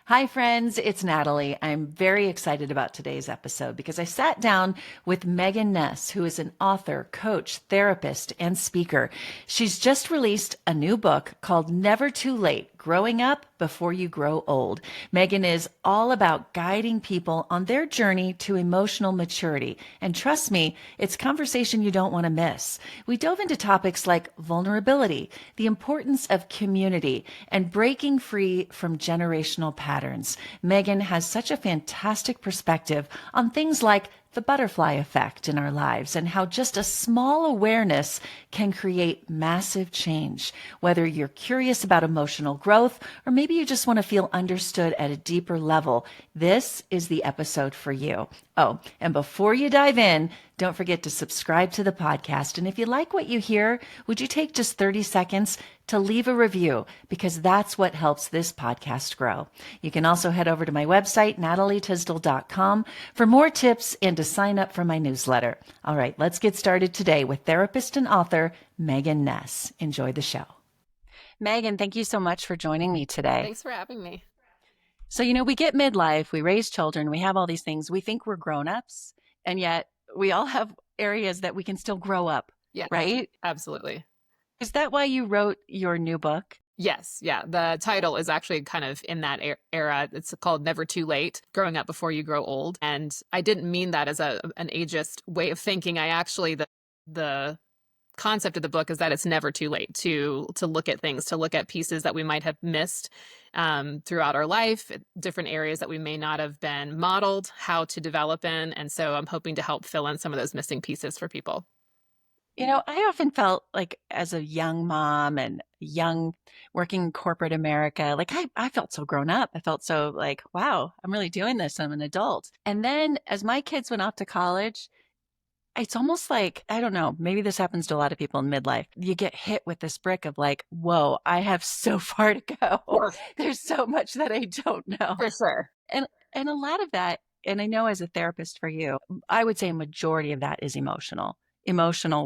Hi, friends. It's Natalie. I'm very excited about today's episode because I sat down with Megan Ness, who is an author, coach, therapist, and speaker. She's just released a new book called Never Too Late: Growing Up Before You Grow Old. Megan is all about guiding people on their journey to emotional maturity. And trust me, it's conversation you don't want to miss. We dove into topics like vulnerability, the importance of community, and breaking free from generational patterns. Megan has such a fantastic perspective on things like the butterfly effect in our lives and how just a small awareness can create massive change. Whether you're curious about emotional growth or maybe you just want to feel understood at a deeper level, this is the episode for you. Oh, and before you dive in, don't forget to subscribe to the podcast. And if you like what you hear, would you take just 30 seconds to leave a review? Because that's what helps this podcast grow. You can also head over to my website, natalietysdal.com, for more tips and to sign up for my newsletter. All right, let's get started today with therapist and author Megan Ness. Enjoy the show. Megan, thank you so much for joining me today. Thanks for having me. So, we get midlife, we raise children, we have all these things. We think we're grown-ups, and yet we all have areas that we can still grow up, Yeah, right? absolutely. Is that why you wrote your new book? Yes. Yeah. The title is actually kind of in that era. It's called Never Too Late: Growing Up Before You Grow Old. And I didn't mean that as an ageist way of thinking. I actually, the concept of the book is that it's never too late to look at things, to look at pieces that we might have missed throughout our life, different areas that we may not have been modeled how to develop in. And so I'm hoping to help fill in some of those missing pieces for people. I often felt like as a young mom and young working in corporate America, like I felt so grown up. I felt so like, wow, I'm really doing this. I'm an adult. And then as my kids went off to college, it's almost like, I don't know, maybe this happens to a lot of people in midlife. You get hit with this brick of like, whoa, I have so far to go. Yeah. There's so much that I don't know. For sure. And a lot of that, and I know as a therapist for you, I would say a majority of that is emotional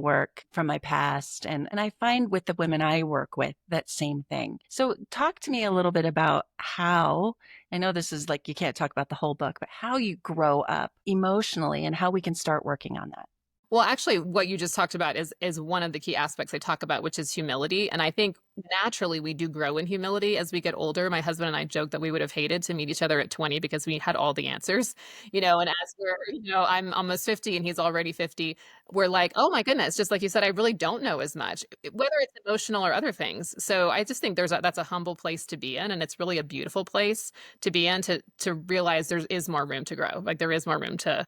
work from my past. And I find with the women I work with, that same thing. So talk to me a little bit about how, I know this is like, you can't talk about the whole book, but how you grow up emotionally and how we can start working on that. Well, actually, what you just talked about is one of the key aspects I talk about, which is humility. And I think naturally we do grow in humility as we get older. My husband and I joke that we would have hated to meet each other at 20 because we had all the answers, and as I'm almost 50 and he's already 50. We're like, oh my goodness, just like you said, I really don't know as much, whether it's emotional or other things. So I just think that's a humble place to be in. And it's really a beautiful place to be in, to realize there is more room to grow. Like there is more room to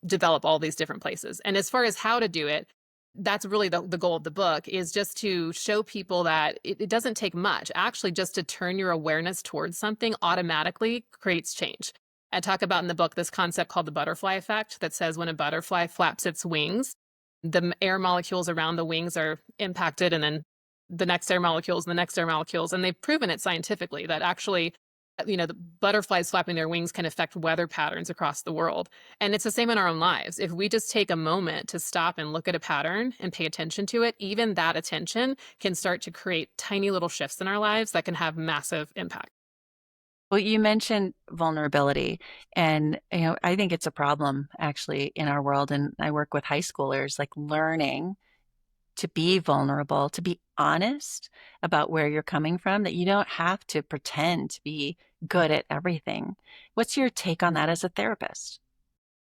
develop all these different places. And as far as how to do it, that's really the goal of the book, is just to show people that it doesn't take much. Actually, just to turn your awareness towards something automatically creates change. I talk about in the book this concept called the butterfly effect that says when a butterfly flaps its wings, the air molecules around the wings are impacted, and then the next air molecules and the next air molecules. And they've proven it scientifically that actually the butterflies flapping their wings can affect weather patterns across the world. And it's the same in our own lives. If we just take a moment to stop and look at a pattern and pay attention to it, even that attention can start to create tiny little shifts in our lives that can have massive impact. Well, you mentioned vulnerability, and I think it's a problem actually in our world. And I work with high schoolers, like learning to be vulnerable, to be honest about where you're coming from, that you don't have to pretend to be good at everything. What's your take on that as a therapist?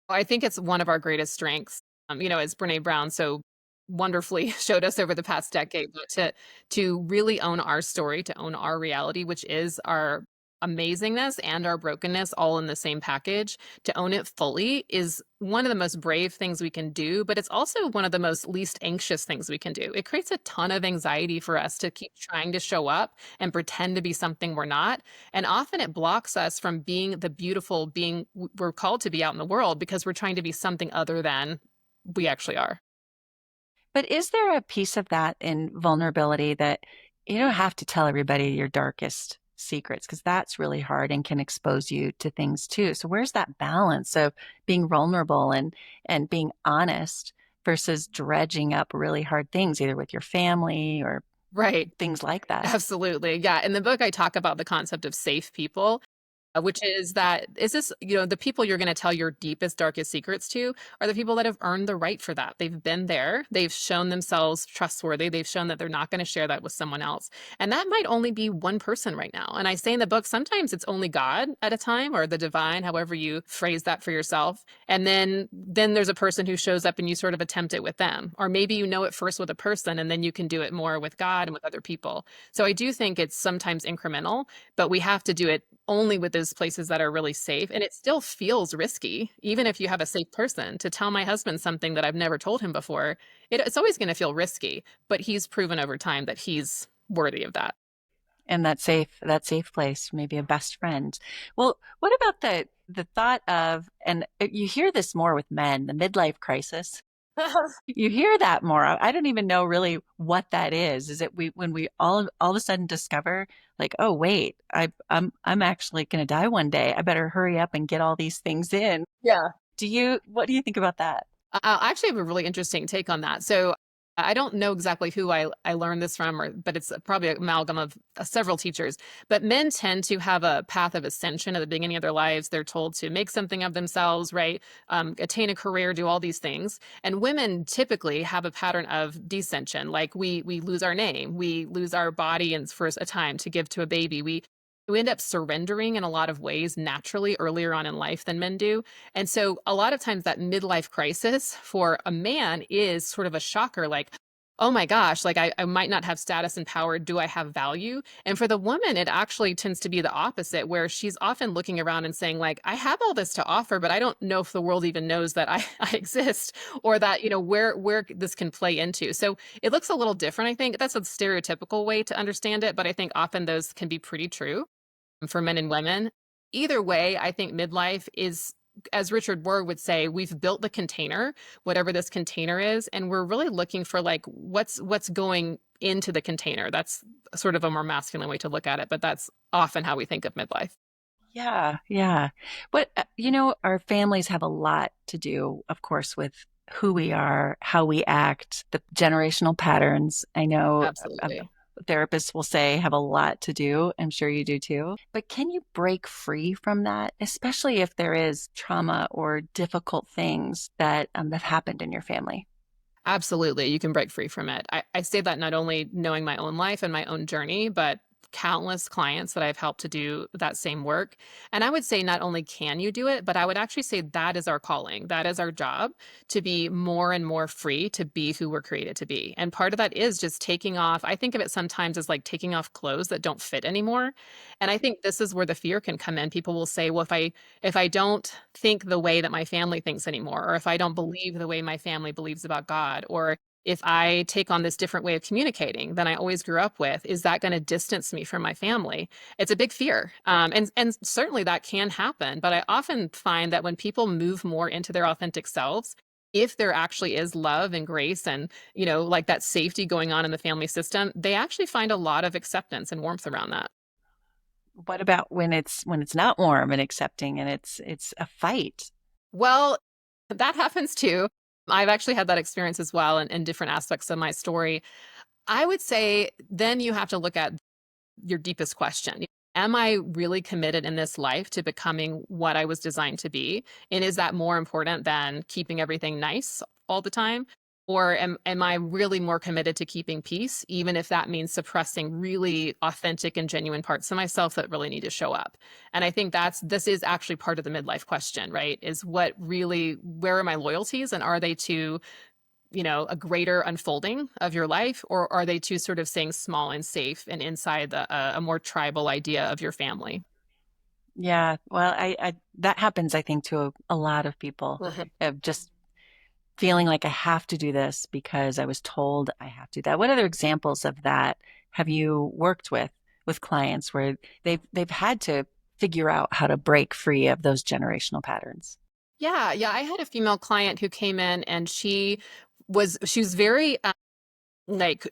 I think it's one of our greatest strengths. As Brene Brown so wonderfully showed us over the past decade, but to really own our story, to own our reality, which is our amazingness and our brokenness all in the same package, to own it fully is one of the most brave things we can do, but it's also one of the most least anxious things we can do. It creates a ton of anxiety for us to keep trying to show up and pretend to be something we're not. And often it blocks us from being the beautiful being we're called to be out in the world because we're trying to be something other than we actually are. But is there a piece of that in vulnerability that you don't have to tell everybody your darkest secrets, because that's really hard and can expose you to things too. So where's that balance of being vulnerable and being honest versus dredging up really hard things, either with your family or Right. things like that? Absolutely. Yeah. In the book, I talk about the concept of safe people. which is that is this, the people you're going to tell your deepest, darkest secrets to are the people that have earned the right for that. They've been there. They've shown themselves trustworthy. They've shown that they're not going to share that with someone else. And that might only be one person right now. And I say in the book, sometimes it's only God at a time, or the divine, however you phrase that for yourself. And then there's a person who shows up and you sort of attempt it with them. Or maybe you know it first with a person and then you can do it more with God and with other people. So I do think it's sometimes incremental, but we have to do it only with those places that are really safe. And it still feels risky, even if you have a safe person, to tell my husband something that I've never told him before. It's always going to feel risky, but he's proven over time that he's worthy of that. And that safe place, maybe a best friend. Well, what about the thought of, and you hear this more with men, the midlife crisis? You hear that more. I don't even know really what that is. Is it when we all of a sudden discover like, oh wait, I'm actually going to die one day. I better hurry up and get all these things in. Yeah. What do you think about that? I actually have a really interesting take on that. So I don't know exactly who I learned this from, but it's probably an amalgam of several teachers. But men tend to have a path of ascension at the beginning of their lives. They're told to make something of themselves, right? Attain a career, do all these things. And women typically have a pattern of descension. Like we lose our name, we lose our body and for a time to give to a baby. We end up surrendering in a lot of ways naturally earlier on in life than men do. And so a lot of times that midlife crisis for a man is sort of a shocker, like, oh my gosh, like I might not have status and power. Do I have value? And for the woman, it actually tends to be the opposite, where she's often looking around and saying, like, I have all this to offer, but I don't know if the world even knows that I exist, or that, where this can play into. So it looks a little different. I think that's a stereotypical way to understand it, but I think often those can be pretty true for men and women. Either way, I think midlife is, as Richard Rohr would say, we've built the container, whatever this container is, and we're really looking for like what's going into the container. That's sort of a more masculine way to look at it, but that's often how we think of midlife. Yeah, yeah. But our families have a lot to do, of course, with who we are, how we act, the generational patterns. I know Absolutely. therapists will say have a lot to do. I'm sure you do too. But can you break free from that, especially if there is trauma or difficult things that have happened in your family? Absolutely. You can break free from it. I say that not only knowing my own life and my own journey, but countless clients that I've helped to do that same work. And I would say not only can you do it, but I would actually say that is our calling. That is our job, to be more and more free to be who we're created to be. And part of that is just taking off. I think of it sometimes as like taking off clothes that don't fit anymore. And I think this is where the fear can come in. People will say, well, if I don't think the way that my family thinks anymore, or if I don't believe the way my family believes about God, or if I take on this different way of communicating than I always grew up with, is that going to distance me from my family? It's a big fear. And certainly that can happen. But I often find that when people move more into their authentic selves, if there actually is love and grace and, like that safety going on in the family system, they actually find a lot of acceptance and warmth around that. What about when it's not warm and accepting and it's a fight? Well, that happens too. I've actually had that experience as well in different aspects of my story. I would say then you have to look at your deepest question. Am I really committed in this life to becoming what I was designed to be? And is that more important than keeping everything nice all the time? Or am I really more committed to keeping peace, even if that means suppressing really authentic and genuine parts of myself that really need to show up? And I think this is actually part of the midlife question, right? Is where are my loyalties, and are they to a greater unfolding of your life, or are they too sort of staying small and safe and inside a more tribal idea of your family? Yeah, well, I that happens, I think, to a lot of people Mhm. of just feeling like I have to do this because I was told I have to do that. What other examples of that have you worked with clients where they've had to figure out how to break free of those generational patterns? Yeah, yeah. I had a female client who came in, and she was very like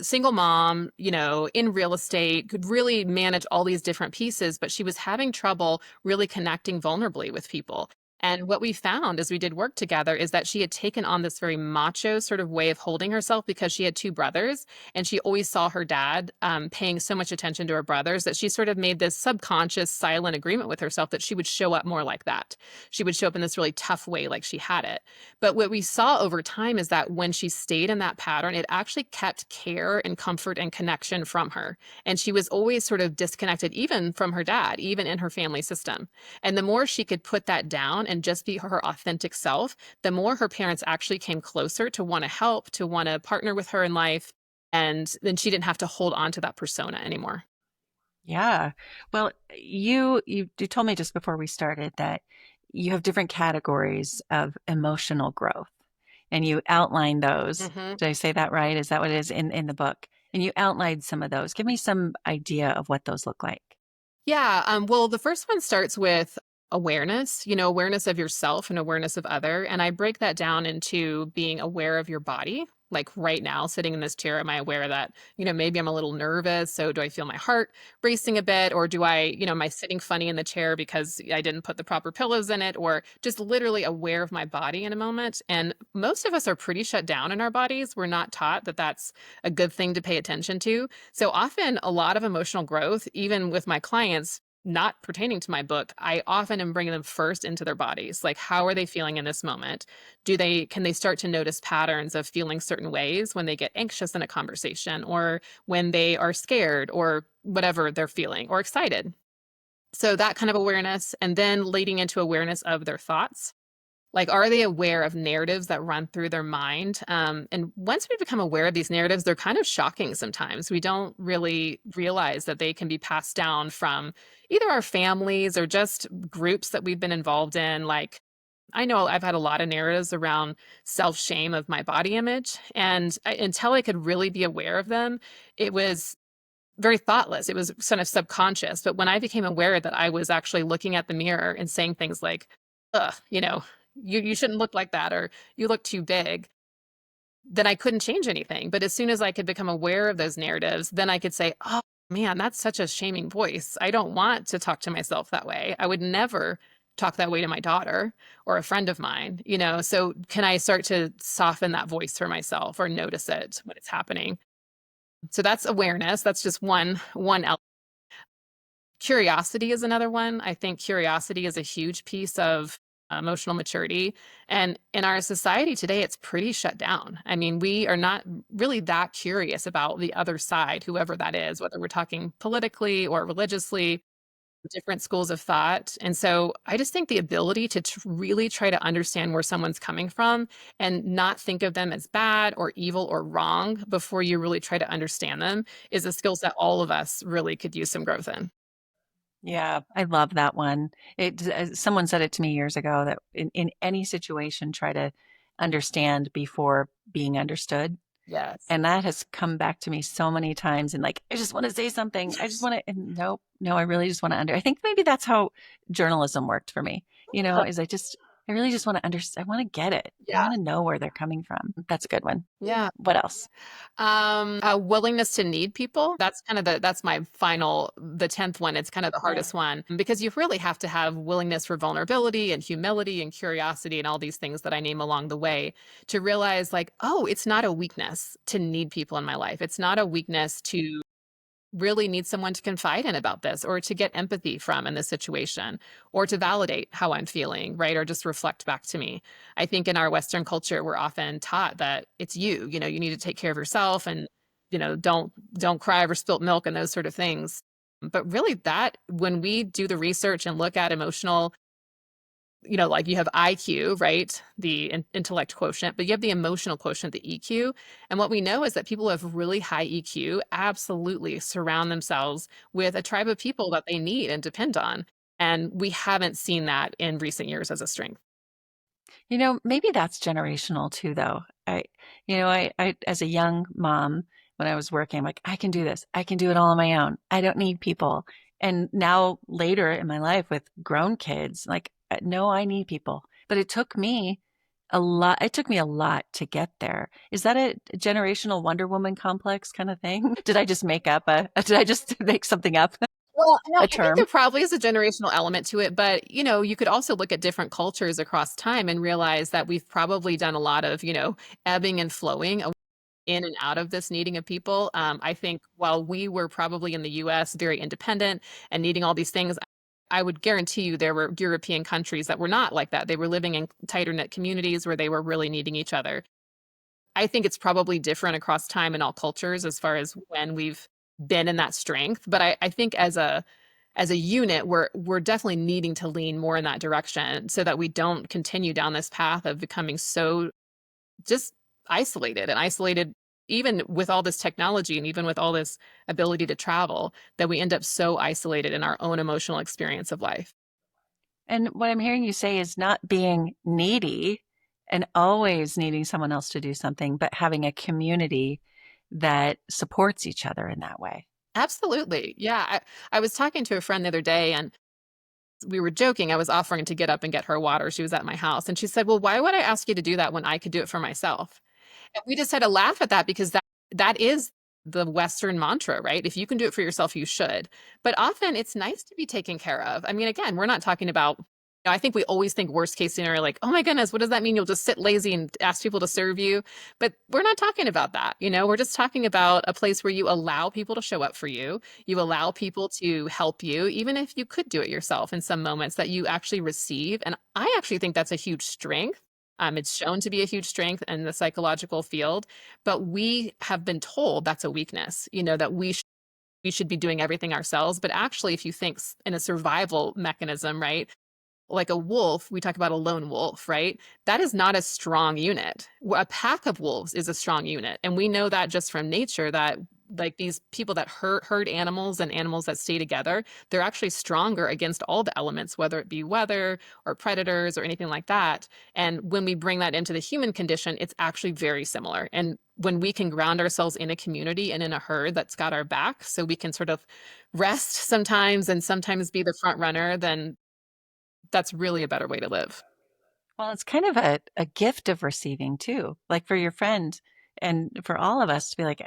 single mom, in real estate, could really manage all these different pieces, but she was having trouble really connecting vulnerably with people. And what we found as we did work together is that she had taken on this very macho sort of way of holding herself because she had two brothers, and she always saw her dad paying so much attention to her brothers that she sort of made this subconscious silent agreement with herself that she would show up more like that. She would show up in this really tough way like she had it. But what we saw over time is that when she stayed in that pattern, it actually kept care and comfort and connection from her. And she was always sort of disconnected, even from her dad, even in her family system. And the more she could put that down and just be her authentic self, the more her parents actually came closer to want to help, to want to partner with her in life. And then she didn't have to hold on to that persona anymore. Yeah. Well, you told me just before we started that you have different categories of emotional growth and you outline those. Mm-hmm. Did I say that right? Is that what it is in the book? And you outlined some of those. Give me some idea of what those look like. Yeah. Well, the first one starts with awareness, awareness of yourself and awareness of other. And I break that down into being aware of your body. Like right now, sitting in this chair, am I aware that, maybe I'm a little nervous? So do I feel my heart racing a bit? Or do I, am I sitting funny in the chair because I didn't put the proper pillows in it? Or just literally aware of my body in a moment. And most of us are pretty shut down in our bodies. We're not taught that that's a good thing to pay attention to. So often a lot of emotional growth, even with my clients, not pertaining to my book, I often am bringing them first into their bodies. Like, how are they feeling in this moment? Can they start to notice patterns of feeling certain ways when they get anxious in a conversation or when they are scared or whatever they're feeling or excited? So that kind of awareness, and then leading into awareness of their thoughts. Like, are they aware of narratives that run through their mind? And once we become aware of these narratives, they're kind of shocking sometimes. We don't really realize that they can be passed down from either our families or just groups that we've been involved in. Like, I know I've had a lot of narratives around self-shame of my body image. And until I could really be aware of them, it was very thoughtless. It was kind of subconscious. But when I became aware that I was actually looking at the mirror and saying things like, ugh, you shouldn't look like that, or you look too big, then I couldn't change anything. But as soon as I could become aware of those narratives, then I could say, oh man, that's such a shaming voice. I don't want to talk to myself that way. I would never talk that way to my daughter or a friend of mine, So can I start to soften that voice for myself or notice it when it's happening? So that's awareness. That's just one element. Curiosity is another one. I think curiosity is a huge piece of emotional maturity. And in our society today, it's pretty shut down. I mean, we are not really that curious about the other side, whoever that is, whether we're talking politically or religiously, different schools of thought. And so I just think the ability to really try to understand where someone's coming from and not think of them as bad or evil or wrong before you really try to understand them is a skill set all of us really could use some growth in. Yeah, I love that one. Someone said it to me years ago that in any situation, try to understand before being understood. Yes. And that has come back to me so many times. And like, I just want to say something. I just want to, and no, I really just want to I think maybe that's how journalism worked for me, is I really just want to understand. I want to get it. I Yeah. want to know where they're coming from. That's a good one. Yeah. What else? A willingness to need people. That's kind of that's my final, the 10th one. It's kind of the hardest one because you really have to have willingness for vulnerability and humility and curiosity and all these things that I name along the way to realize like, oh, it's not a weakness to need people in my life. It's not a weakness to really need someone to confide in about this or to get empathy from in this situation or to validate how I'm feeling, right? Or just reflect back to me. I think in our Western culture, we're often taught that it's you need to take care of yourself and, don't cry over spilt milk and those sort of things. But really that when we do the research and look at emotional, like you have IQ, right? The intellect quotient, but you have the emotional quotient, the EQ. And what we know is that people who have really high EQ absolutely surround themselves with a tribe of people that they need and depend on. And we haven't seen that in recent years as a strength. Maybe that's generational too, though. I, as a young mom, when I was working, I'm like, I can do this. I can do it all on my own. I don't need people. And now later in my life with grown kids, like, no, I need people. But it took me a lot. It took me a lot to get there. Is that a generational Wonder Woman complex kind of thing? Did I just make something up? Well, no, a I think term. there probably is a generational element to it, but you could also look at different cultures across time and realize that we've probably done a lot of, ebbing and flowing in and out of this needing of people. I think while we were probably in the US very independent and needing all these things, I would guarantee you there were European countries that were not like that. They were living in tighter knit communities where they were really needing each other. I think it's probably different across time and all cultures as far as when we've been in that strength. But I think as a unit, we're definitely needing to lean more in that direction so that we don't continue down this path of becoming so just isolated even with all this technology and even with all this ability to travel, that we end up so isolated in our own emotional experience of life. And what I'm hearing you say is not being needy and always needing someone else to do something, but having a community that supports each other in that way. Absolutely. Yeah. I was talking to a friend the other day and we were joking. I was offering to get up and get her water. She was at my house and she said, "Well, why would I ask you to do that when I could do it for myself?" And we just had to laugh at that because that is the Western mantra, right? If you can do it for yourself, you should. But often it's nice to be taken care of. I mean, again, we're not talking about, I think we always think worst case scenario, like, oh my goodness, what does that mean? You'll just sit lazy and ask people to serve you. But we're not talking about that. We're just talking about a place where you allow people to show up for you. You allow people to help you, even if you could do it yourself in some moments that you actually receive. And I actually think that's a huge strength. It's shown to be a huge strength in the psychological field, but we have been told that's a weakness, that we should be doing everything ourselves. But actually, if you think in a survival mechanism, right? Like a wolf, we talk about a lone wolf, right? That is not a strong unit. A pack of wolves is a strong unit. And we know that just from nature that like these people that herd animals and animals that stay together, they're actually stronger against all the elements, whether it be weather or predators or anything like that. And when we bring that into the human condition, it's actually very similar. And when we can ground ourselves in a community and in a herd that's got our back, so we can sort of rest sometimes and sometimes be the front runner, then that's really a better way to live. Well, it's kind of a gift of receiving too, like for your friend and for all of us to be like,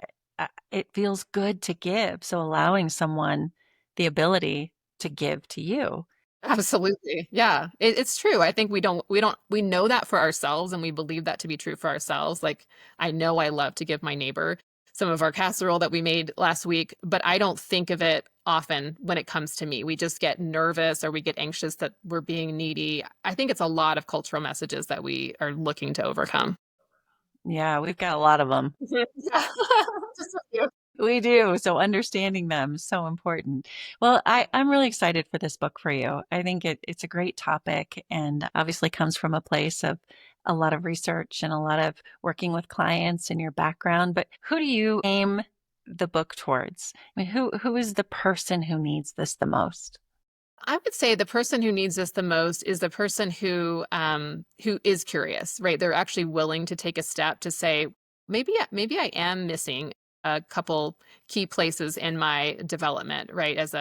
it feels good to give. So allowing someone the ability to give to you. Absolutely. Yeah. It's true. I think we know that for ourselves and we believe that to be true for ourselves. Like, I know I love to give my neighbor some of our casserole that we made last week, but I don't think of it often when it comes to me. We just get nervous or we get anxious that we're being needy. I think it's a lot of cultural messages that we are looking to overcome. Yeah, we've got a lot of them. Yeah. Just a few. We do. So understanding them is so important. Well, I'm really excited for this book for you. I think it's a great topic and obviously comes from a place of a lot of research and a lot of working with clients and your background. But who do you aim the book towards? I mean, who is the person who needs this the most? I would say the person who needs this the most is the person who is curious, right? They're actually willing to take a step to say, maybe I am missing a couple key places in my development, right? As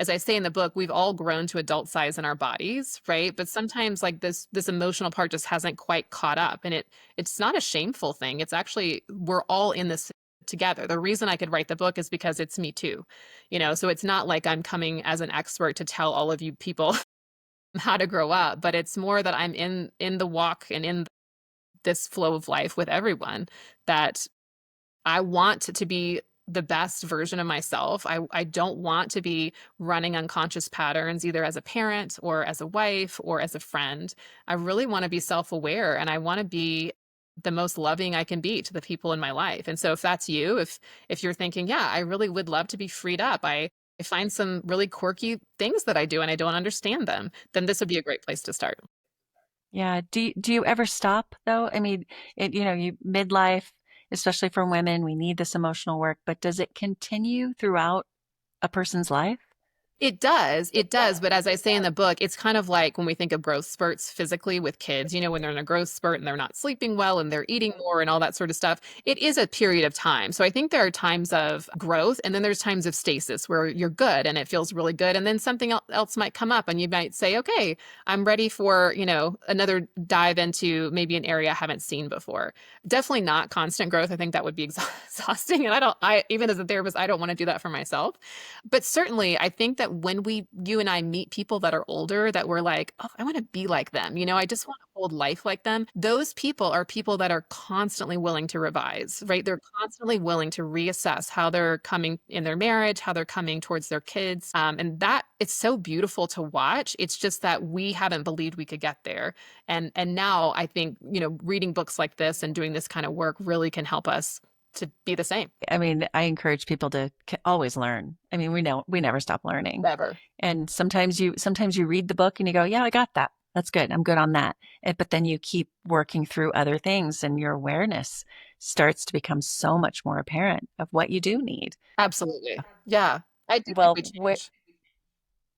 I say in the book, we've all grown to adult size in our bodies, right? But sometimes like this emotional part just hasn't quite caught up. And it's not a shameful thing. It's actually we're all in this together. The reason I could write the book is because it's me too. So it's not like I'm coming as an expert to tell all of you people how to grow up, but it's more that I'm in the walk and in this flow of life with everyone, that I want to be the best version of myself. I don't want to be running unconscious patterns either as a parent or as a wife or as a friend. I really want to be self-aware and I want to be the most loving I can be to the people in my life. And so if that's you, if you're thinking, yeah, I really would love to be freed up. I find some really quirky things that I do and I don't understand them, then this would be a great place to start. Yeah. Do you ever stop though? I mean, you midlife, especially for women, we need this emotional work, but does it continue throughout a person's life? It does. It does. But as I say in the book, it's kind of like when we think of growth spurts physically with kids, when they're in a growth spurt and they're not sleeping well and they're eating more and all that sort of stuff. It is a period of time. So I think there are times of growth and then there's times of stasis where you're good and it feels really good. And then something else might come up and you might say, okay, I'm ready for, another dive into maybe an area I haven't seen before. Definitely not constant growth. I think that would be exhausting. And even as a therapist, I don't want to do that for myself. But certainly I think that when you and I meet people that are older, that we're like, oh, I want to be like them. I just want to hold life like them. Those people are people that are constantly willing to revise, right? They're constantly willing to reassess how they're coming in their marriage, how they're coming towards their kids. And that it's so beautiful to watch. It's just that we haven't believed we could get there. And now I think, reading books like this and doing this kind of work really can help us to be the same. I mean, I encourage people to always learn. I mean, we never stop learning. Never. And sometimes you read the book and you go, yeah, I got that. That's good. I'm good on that. But then you keep working through other things and your awareness starts to become so much more apparent of what you do need. Absolutely. Yeah. I do Well, think we change.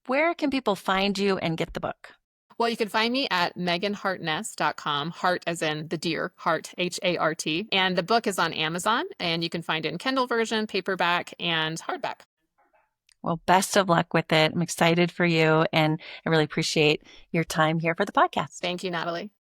where can people find you and get the book? Well, you can find me at meganhartness.com, heart as in the deer, heart, Hart. And the book is on Amazon, and you can find it in Kindle version, paperback, and hardback. Well, best of luck with it. I'm excited for you, and I really appreciate your time here for the podcast. Thank you, Natalie.